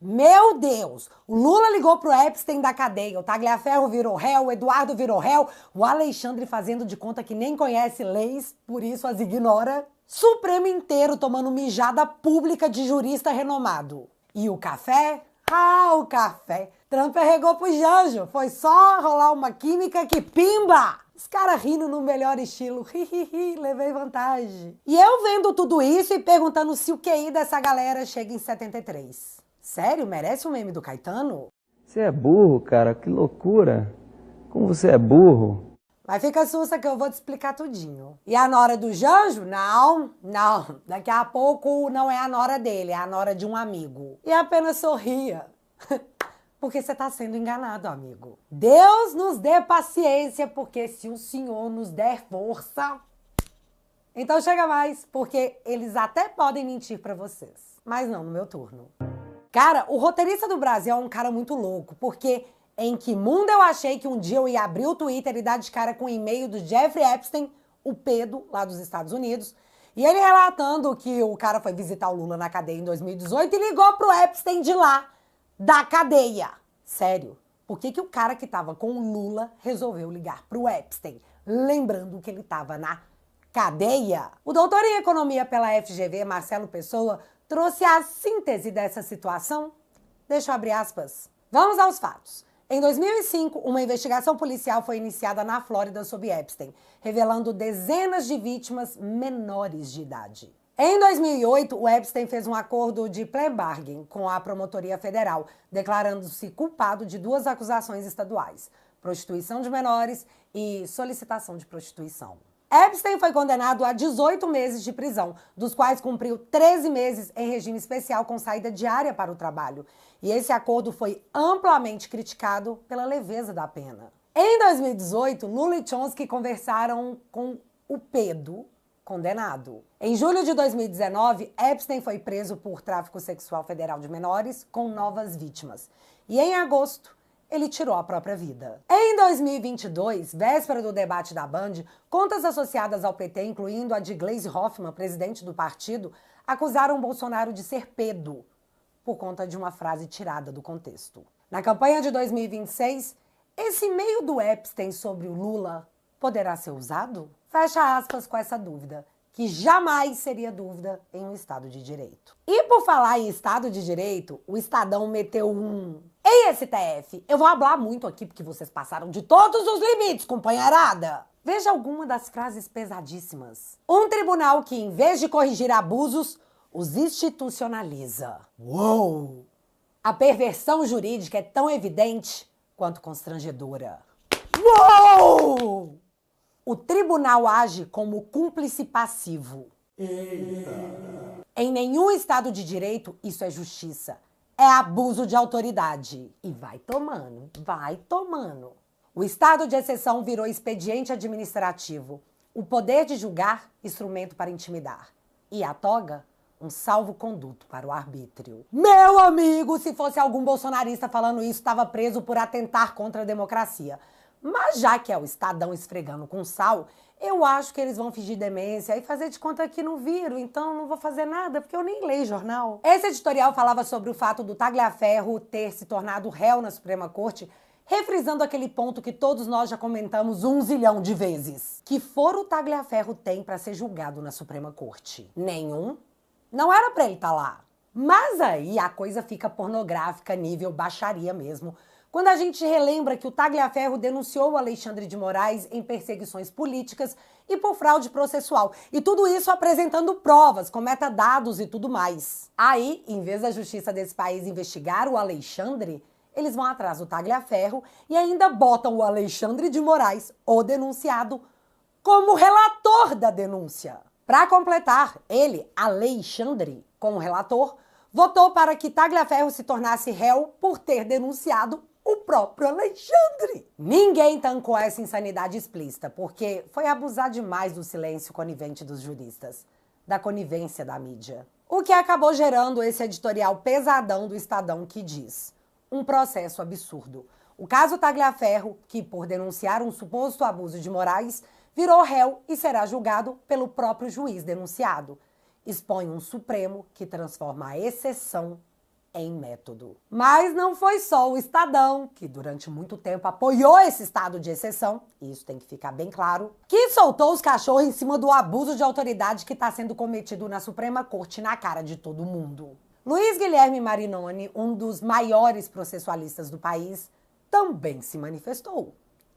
Meu Deus! O Lula ligou pro Epstein da cadeia, o Tagliaferro virou réu, o Eduardo virou réu, o Alexandre fazendo de conta que nem conhece leis, por isso as ignora. Supremo inteiro tomando mijada pública de jurista renomado. E o café? Ah, o café! Trump arregou pro Janjo, foi só rolar uma química que pimba! Os caras rindo no melhor estilo, levei vantagem. E eu vendo tudo isso e perguntando se o QI dessa galera chega em 73. Sério? Merece um meme do Caetano? Você é burro, cara, que loucura. Como você é burro. Mas fica sussa que eu vou te explicar tudinho. E a nora do Janjo? Não. Daqui a pouco não é a nora dele, é a nora de um amigo. E apenas sorria. Porque você tá sendo enganado, amigo. Deus nos dê paciência, porque se o Senhor nos der força... Então chega mais, porque eles até podem mentir pra vocês. Mas não no meu turno. Cara, o roteirista do Brasil é um cara muito louco, porque em que mundo eu achei que um dia eu ia abrir o Twitter e dar de cara com o e-mail do Jeffrey Epstein, o pedo, lá dos Estados Unidos, e ele relatando que o cara foi visitar o Lula na cadeia em 2018 e ligou pro Epstein de lá, da cadeia. Sério, por que o cara que tava com o Lula resolveu ligar pro Epstein, lembrando que ele tava na cadeia? O doutor em economia pela FGV, Marcelo Pessoa, trouxe a síntese dessa situação. Deixa eu abrir aspas. Vamos aos fatos. Em 2005, uma investigação policial foi iniciada na Flórida sobre Epstein, revelando dezenas de vítimas menores de idade. Em 2008, o Epstein fez um acordo de plea bargain com a Promotoria Federal, declarando-se culpado de 2 acusações estaduais: prostituição de menores e solicitação de prostituição. Epstein foi condenado a 18 meses de prisão, dos quais cumpriu 13 meses em regime especial com saída diária para o trabalho. E esse acordo foi amplamente criticado pela leveza da pena. Em 2018, Lula e Chomsky conversaram com o pedo condenado. Em julho de 2019, Epstein foi preso por tráfico sexual federal de menores com novas vítimas. E em agosto, ele tirou a própria vida. Em 2022, véspera do debate da Band, contas associadas ao PT, incluindo a de Gleisi Hoffmann, presidente do partido, acusaram Bolsonaro de ser pedo, por conta de uma frase tirada do contexto. Na campanha de 2026, esse e-mail do Epstein sobre o Lula poderá ser usado? Fecha aspas com essa dúvida, que jamais seria dúvida em um Estado de Direito. E por falar em Estado de Direito, o Estadão meteu um... Ei, STF, eu vou falar muito aqui porque vocês passaram de todos os limites, companheirada. Veja alguma das frases pesadíssimas. Um tribunal que, em vez de corrigir abusos, os institucionaliza. Uou! A perversão jurídica é tão evidente quanto constrangedora. Uou! O tribunal age como cúmplice passivo. Eita. Em nenhum Estado de Direito isso é justiça. É abuso de autoridade. E vai tomando, vai tomando. O estado de exceção virou expediente administrativo. O poder de julgar, instrumento para intimidar. E a toga, um salvo-conduto para o arbítrio. Meu amigo, se fosse algum bolsonarista falando isso, estava preso por atentar contra a democracia. Mas já que é o Estadão esfregando com sal, eu acho que eles vão fingir demência e fazer de conta que não viram, então não vou fazer nada, porque eu nem leio jornal. Esse editorial falava sobre o fato do Tagliaferro ter se tornado réu na Suprema Corte, refrisando aquele ponto que todos nós já comentamos 1 zilhão de vezes. Que foro o Tagliaferro tem para ser julgado na Suprema Corte? Nenhum. Não era para ele estar lá. Mas aí a coisa fica pornográfica, nível baixaria mesmo, quando a gente relembra que o Tagliaferro denunciou o Alexandre de Moraes em perseguições políticas e por fraude processual. E tudo isso apresentando provas, com metadados e tudo mais. Aí, em vez da justiça desse país investigar o Alexandre, eles vão atrás do Tagliaferro e ainda botam o Alexandre de Moraes, o denunciado, como relator da denúncia. Para completar, ele, Alexandre, como relator, votou para que Tagliaferro se tornasse réu por ter denunciado o próprio Alexandre. Ninguém tancou essa insanidade explícita, porque foi abusar demais do silêncio conivente dos juristas, da conivência da mídia. O que acabou gerando esse editorial pesadão do Estadão que diz: um processo absurdo. O caso Tagliaferro, que por denunciar um suposto abuso de Moraes, virou réu e será julgado pelo próprio juiz denunciado. Expõe um Supremo que transforma a exceção em método. Mas não foi só o Estadão, que durante muito tempo apoiou esse estado de exceção, e isso tem que ficar bem claro, que soltou os cachorros em cima do abuso de autoridade que está sendo cometido na Suprema Corte na cara de todo mundo. Luiz Guilherme Marinoni, um dos maiores processualistas do país, também se manifestou.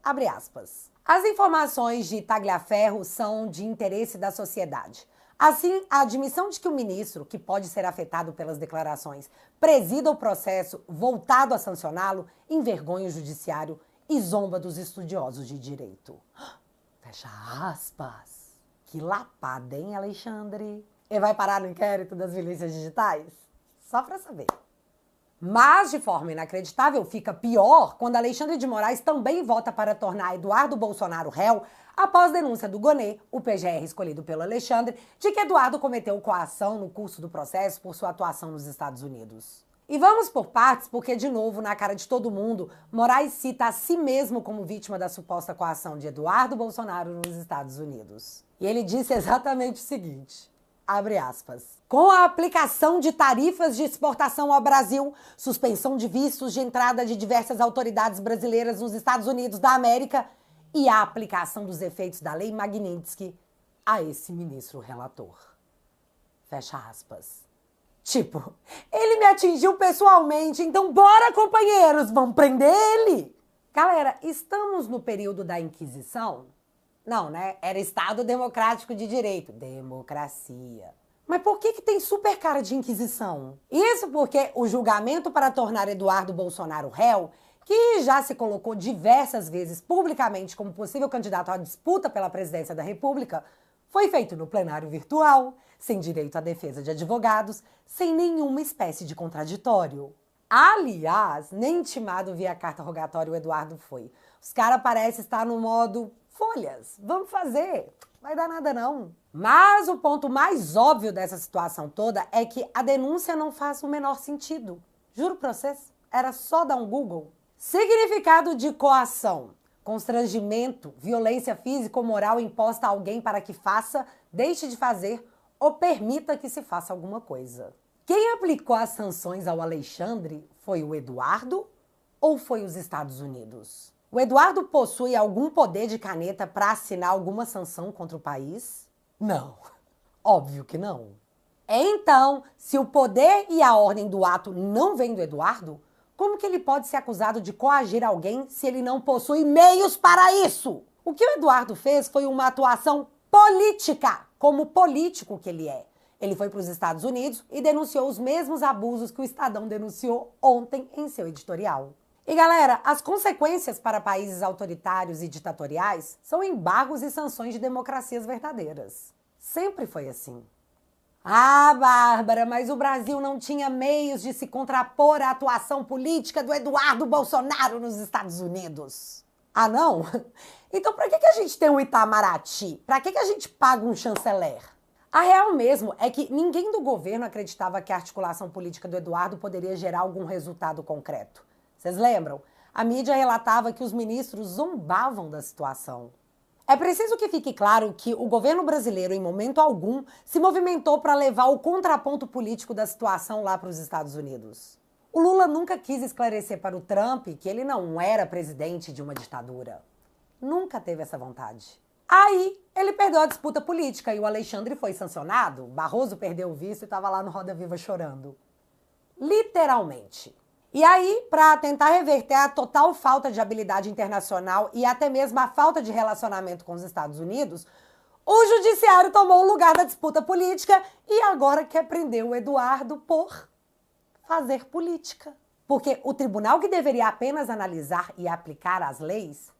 Abre aspas. As informações de Tagliaferro são de interesse da sociedade. Assim, a admissão de que o ministro, que pode ser afetado pelas declarações, presida o processo voltado a sancioná-lo, envergonha o judiciário e zomba dos estudiosos de direito. Fecha aspas. Que lapada, hein, Alexandre? Ele vai parar no inquérito das violências digitais? Só pra saber. Mas, de forma inacreditável, fica pior quando Alexandre de Moraes também vota para tornar Eduardo Bolsonaro réu após denúncia do Gonê, o PGR escolhido pelo Alexandre, de que Eduardo cometeu coação no curso do processo por sua atuação nos Estados Unidos. E vamos por partes, porque, de novo, na cara de todo mundo, Moraes cita a si mesmo como vítima da suposta coação de Eduardo Bolsonaro nos Estados Unidos. E ele disse exatamente o seguinte, abre aspas, com a aplicação de tarifas de exportação ao Brasil, suspensão de vistos de entrada de diversas autoridades brasileiras nos Estados Unidos da América e a aplicação dos efeitos da Lei Magnitsky a esse ministro relator. Fecha aspas. Tipo, ele me atingiu pessoalmente, então bora, companheiros, vamos prender ele! Galera, estamos no período da Inquisição? Não, né? Era Estado Democrático de Direito. Democracia. Mas por que tem super cara de Inquisição? Isso porque o julgamento para tornar Eduardo Bolsonaro réu, que já se colocou diversas vezes publicamente como possível candidato à disputa pela presidência da República, foi feito no plenário virtual, sem direito à defesa de advogados, sem nenhuma espécie de contraditório. Aliás, nem intimado via carta rogatória o Eduardo foi. Os caras parecem estar no modo folhas, vamos fazer, vai dar nada não. Mas o ponto mais óbvio dessa situação toda é que a denúncia não faz o menor sentido. Juro pra vocês, era só dar um Google. Significado de coação: constrangimento, violência física ou moral imposta a alguém para que faça, deixe de fazer ou permita que se faça alguma coisa. Quem aplicou as sanções ao Alexandre foi o Eduardo ou foi os Estados Unidos? O Eduardo possui algum poder de caneta para assinar alguma sanção contra o país? Não, óbvio que não. Então, se o poder e a ordem do ato não vêm do Eduardo, como que ele pode ser acusado de coagir alguém se ele não possui meios para isso? O que o Eduardo fez foi uma atuação política, como político que ele é. Ele foi para os Estados Unidos e denunciou os mesmos abusos que o Estadão denunciou ontem em seu editorial. E galera, as consequências para países autoritários e ditatoriais são embargos e sanções de democracias verdadeiras. Sempre foi assim. Ah, Bárbara, mas o Brasil não tinha meios de se contrapor à atuação política do Eduardo Bolsonaro nos Estados Unidos. Ah, não? Então pra que a gente tem um Itamaraty? Pra que a gente paga um chanceler? A real mesmo é que ninguém do governo acreditava que a articulação política do Eduardo poderia gerar algum resultado concreto. Vocês lembram? A mídia relatava que os ministros zombavam da situação. É preciso que fique claro que o governo brasileiro, em momento algum, se movimentou para levar o contraponto político da situação lá para os Estados Unidos. O Lula nunca quis esclarecer para o Trump que ele não era presidente de uma ditadura. Nunca teve essa vontade. Aí, ele perdeu a disputa política e o Alexandre foi sancionado. Barroso perdeu o visto e estava lá no Roda Viva chorando. Literalmente. E aí, para tentar reverter a total falta de habilidade internacional e até mesmo a falta de relacionamento com os Estados Unidos, o judiciário tomou o lugar da disputa política e agora quer prender o Eduardo por fazer política. Porque o tribunal que deveria apenas analisar e aplicar as leis,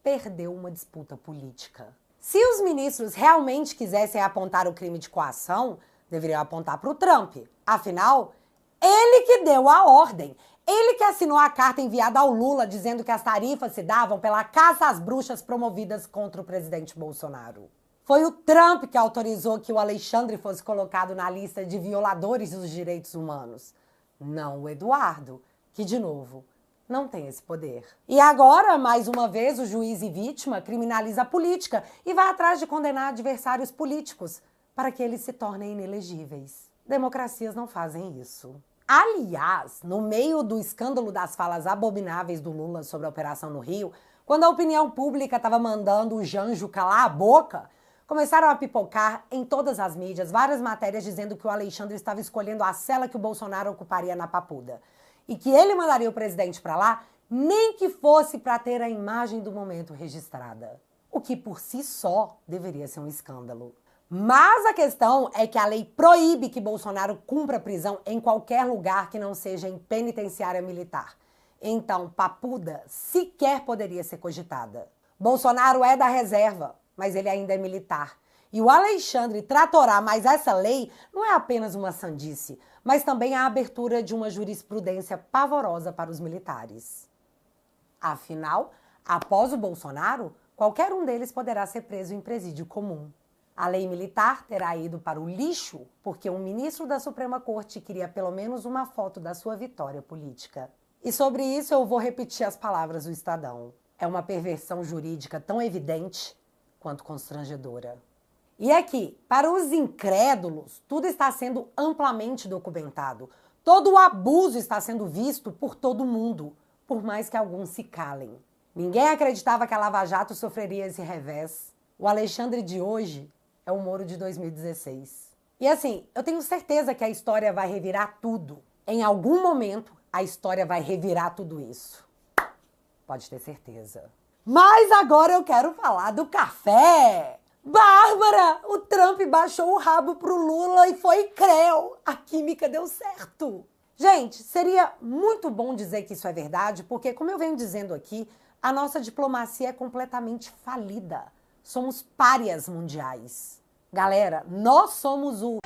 perdeu uma disputa política. Se os ministros realmente quisessem apontar o crime de coação, deveriam apontar para o Trump. Afinal, ele que deu a ordem. Ele que assinou a carta enviada ao Lula dizendo que as tarifas se davam pela caça às bruxas promovidas contra o presidente Bolsonaro. Foi o Trump que autorizou que o Alexandre fosse colocado na lista de violadores dos direitos humanos. Não o Eduardo, que, de novo, não tem esse poder. E agora, mais uma vez, o juiz e vítima criminaliza a política e vai atrás de condenar adversários políticos para que eles se tornem inelegíveis. Democracias não fazem isso. Aliás, no meio do escândalo das falas abomináveis do Lula sobre a Operação no Rio, quando a opinião pública estava mandando o Janjo calar a boca, começaram a pipocar em todas as mídias várias matérias dizendo que o Alexandre estava escolhendo a cela que o Bolsonaro ocuparia na Papuda. E que ele mandaria o presidente para lá, nem que fosse para ter a imagem do momento registrada. O que por si só deveria ser um escândalo. Mas a questão é que a lei proíbe que Bolsonaro cumpra prisão em qualquer lugar que não seja em penitenciária militar. Então, Papuda sequer poderia ser cogitada. Bolsonaro é da reserva, mas ele ainda é militar. E o Alexandre tratorar mais essa lei não é apenas uma sandice, mas também a abertura de uma jurisprudência pavorosa para os militares. Afinal, após o Bolsonaro, qualquer um deles poderá ser preso em presídio comum. A lei militar terá ido para o lixo porque um ministro da Suprema Corte queria pelo menos uma foto da sua vitória política. E sobre isso eu vou repetir as palavras do Estadão. É uma perversão jurídica tão evidente quanto constrangedora. E aqui, para os incrédulos, tudo está sendo amplamente documentado. Todo o abuso está sendo visto por todo mundo, por mais que alguns se calem. Ninguém acreditava que a Lava Jato sofreria esse revés. O Alexandre de hoje é o Moro de 2016. E assim, eu tenho certeza que a história vai revirar tudo. Em algum momento, a história vai revirar tudo isso. Pode ter certeza. Mas agora eu quero falar do café. Bárbara, o Trump baixou o rabo pro Lula e foi creu. A química deu certo. Gente, seria muito bom dizer que isso é verdade, porque, como eu venho dizendo aqui, a nossa diplomacia é completamente falida. Somos párias mundiais. Galera, nós somos o...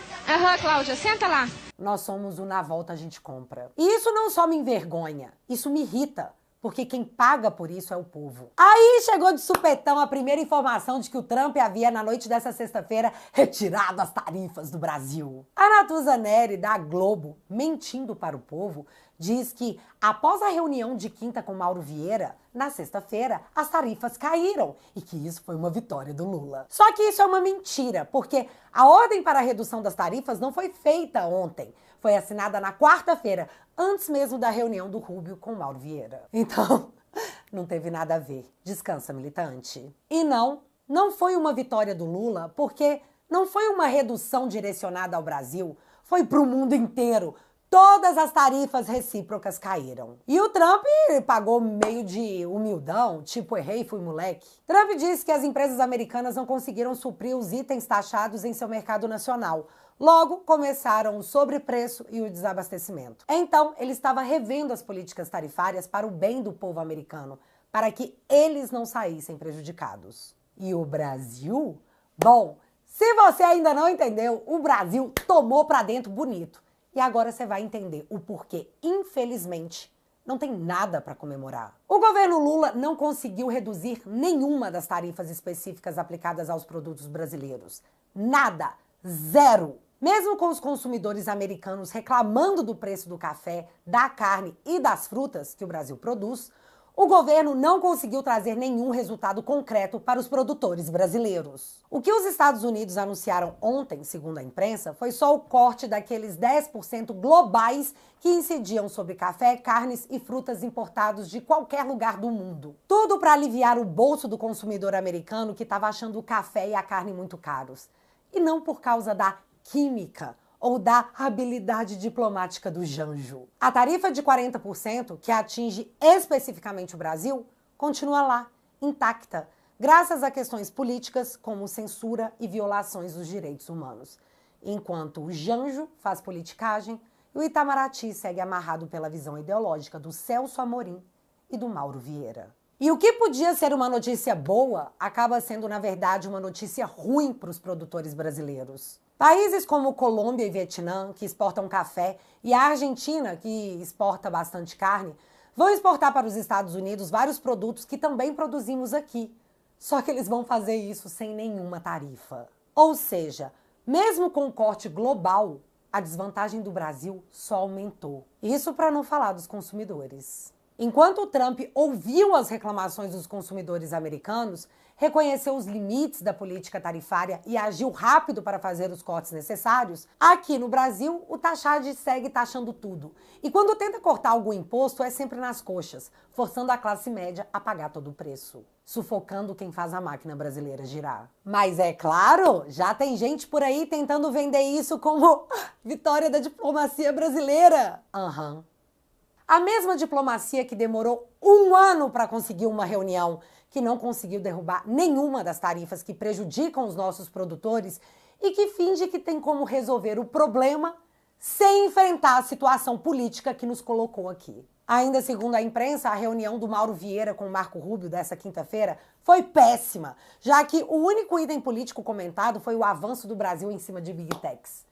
Cláudia, senta lá. Nós somos o na volta a gente compra. E isso não só me envergonha, isso me irrita. Porque quem paga por isso é o povo. Aí chegou de supetão a primeira informação de que o Trump havia, na noite dessa sexta-feira, retirado as tarifas do Brasil. A Natuza Neri, da Globo, mentindo para o povo, diz que, após a reunião de quinta com Mauro Vieira, na sexta-feira, as tarifas caíram e que isso foi uma vitória do Lula. Só que isso é uma mentira, porque a ordem para a redução das tarifas não foi feita ontem. Foi assinada na quarta-feira, antes mesmo da reunião do Rubio com Mauro Vieira. Então, não teve nada a ver. Descansa, militante. E não foi uma vitória do Lula, porque não foi uma redução direcionada ao Brasil, foi para o mundo inteiro. Todas as tarifas recíprocas caíram. E o Trump pagou meio de humildão, tipo errei, fui moleque. Trump disse que as empresas americanas não conseguiram suprir os itens taxados em seu mercado nacional. Logo, começaram o sobrepreço e o desabastecimento. Então, ele estava revendo as políticas tarifárias para o bem do povo americano, para que eles não saíssem prejudicados. E o Brasil? Bom, se você ainda não entendeu, o Brasil tomou pra dentro bonito. E agora você vai entender o porquê, infelizmente, não tem nada para comemorar. O governo Lula não conseguiu reduzir nenhuma das tarifas específicas aplicadas aos produtos brasileiros. Nada. Zero. Mesmo com os consumidores americanos reclamando do preço do café, da carne e das frutas que o Brasil produz, o governo não conseguiu trazer nenhum resultado concreto para os produtores brasileiros. O que os Estados Unidos anunciaram ontem, segundo a imprensa, foi só o corte daqueles 10% globais que incidiam sobre café, carnes e frutas importados de qualquer lugar do mundo. Tudo para aliviar o bolso do consumidor americano que estava achando o café e a carne muito caros. E não por causa da química ou da habilidade diplomática do Janjo. A tarifa de 40%, que atinge especificamente o Brasil, continua lá, intacta, graças a questões políticas como censura e violações dos direitos humanos. Enquanto o Janjo faz politicagem e o Itamaraty segue amarrado pela visão ideológica do Celso Amorim e do Mauro Vieira. E o que podia ser uma notícia boa acaba sendo, na verdade, uma notícia ruim para os produtores brasileiros. Países como Colômbia e Vietnã, que exportam café, e a Argentina, que exporta bastante carne, vão exportar para os Estados Unidos vários produtos que também produzimos aqui. Só que eles vão fazer isso sem nenhuma tarifa. Ou seja, mesmo com o corte global, a desvantagem do Brasil só aumentou. Isso para não falar dos consumidores. Enquanto o Trump ouviu as reclamações dos consumidores americanos, reconheceu os limites da política tarifária e agiu rápido para fazer os cortes necessários, aqui no Brasil o Taxade segue taxando tudo. E quando tenta cortar algum imposto é sempre nas coxas, forçando a classe média a pagar todo o preço, sufocando quem faz a máquina brasileira girar. Mas é claro, já tem gente por aí tentando vender isso como vitória da diplomacia brasileira. A mesma diplomacia que demorou 1 ano para conseguir uma reunião, que não conseguiu derrubar nenhuma das tarifas que prejudicam os nossos produtores e que finge que tem como resolver o problema sem enfrentar a situação política que nos colocou aqui. Ainda segundo a imprensa, a reunião do Mauro Vieira com o Marco Rubio dessa quinta-feira foi péssima, já que o único item político comentado foi o avanço do Brasil em cima de Big Techs,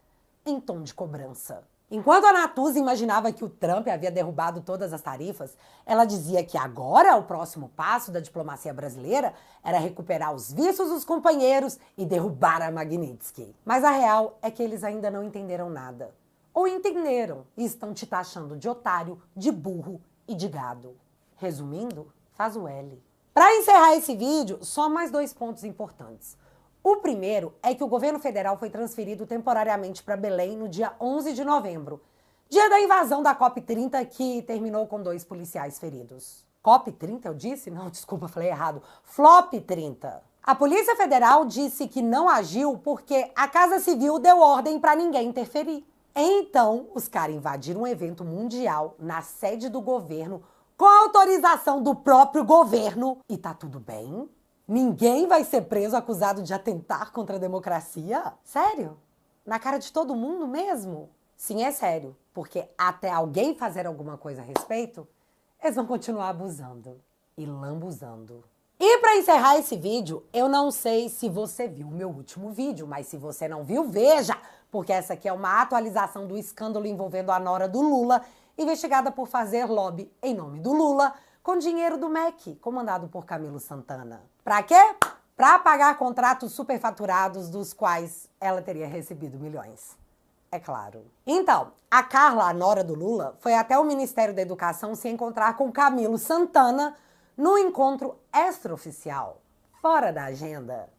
em tom de cobrança. Enquanto a Natuzzi imaginava que o Trump havia derrubado todas as tarifas, ela dizia que agora o próximo passo da diplomacia brasileira era recuperar os vícios dos companheiros e derrubar a Magnitsky. Mas a real é que eles ainda não entenderam nada. Ou entenderam e estão te taxando de otário, de burro e de gado. Resumindo, faz o L. Para encerrar esse vídeo, só mais 2 pontos importantes. O primeiro é que o governo federal foi transferido temporariamente para Belém no dia 11 de novembro, dia da invasão da COP30, que terminou com 2 policiais feridos. COP30, eu disse? Não, desculpa, falei errado. FLOP30. A Polícia Federal disse que não agiu porque a Casa Civil deu ordem para ninguém interferir. Então, os caras invadiram um evento mundial na sede do governo com a autorização do próprio governo. E tá tudo bem? Ninguém vai ser preso acusado de atentar contra a democracia? Sério? Na cara de todo mundo mesmo? Sim, é sério. Porque até alguém fazer alguma coisa a respeito, eles vão continuar abusando e lambuzando. E para encerrar esse vídeo, eu não sei se você viu o meu último vídeo, mas se você não viu, veja! Porque essa aqui é uma atualização do escândalo envolvendo a nora do Lula, investigada por fazer lobby em nome do Lula, com dinheiro do MEC, comandado por Camilo Santana. Pra quê? Pra pagar contratos superfaturados dos quais ela teria recebido milhões. É claro. Então, a Carla, a nora do Lula, foi até o Ministério da Educação se encontrar com Camilo Santana num encontro extraoficial, fora da agenda.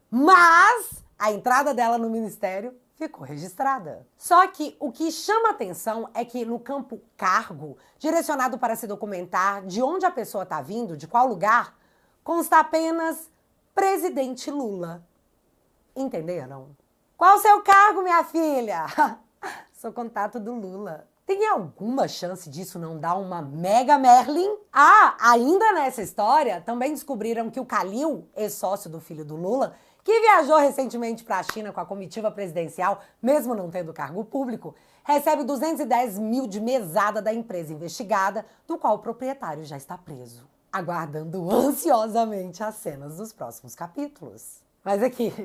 Mas a entrada dela no ministério ficou registrada. Só que o que chama atenção é que no campo cargo, direcionado para se documentar de onde a pessoa está vindo, de qual lugar, consta apenas Presidente Lula. Entenderam? Qual o seu cargo, minha filha? Sou contato do Lula. Tem alguma chance disso não dar uma mega Merlin? Ah, ainda nessa história, também descobriram que o Calil, ex-sócio do filho do Lula, que viajou recentemente para a China com a comitiva presidencial, mesmo não tendo cargo público, recebe 210 mil de mesada da empresa investigada, do qual o proprietário já está preso, aguardando ansiosamente as cenas dos próximos capítulos. Mas aqui,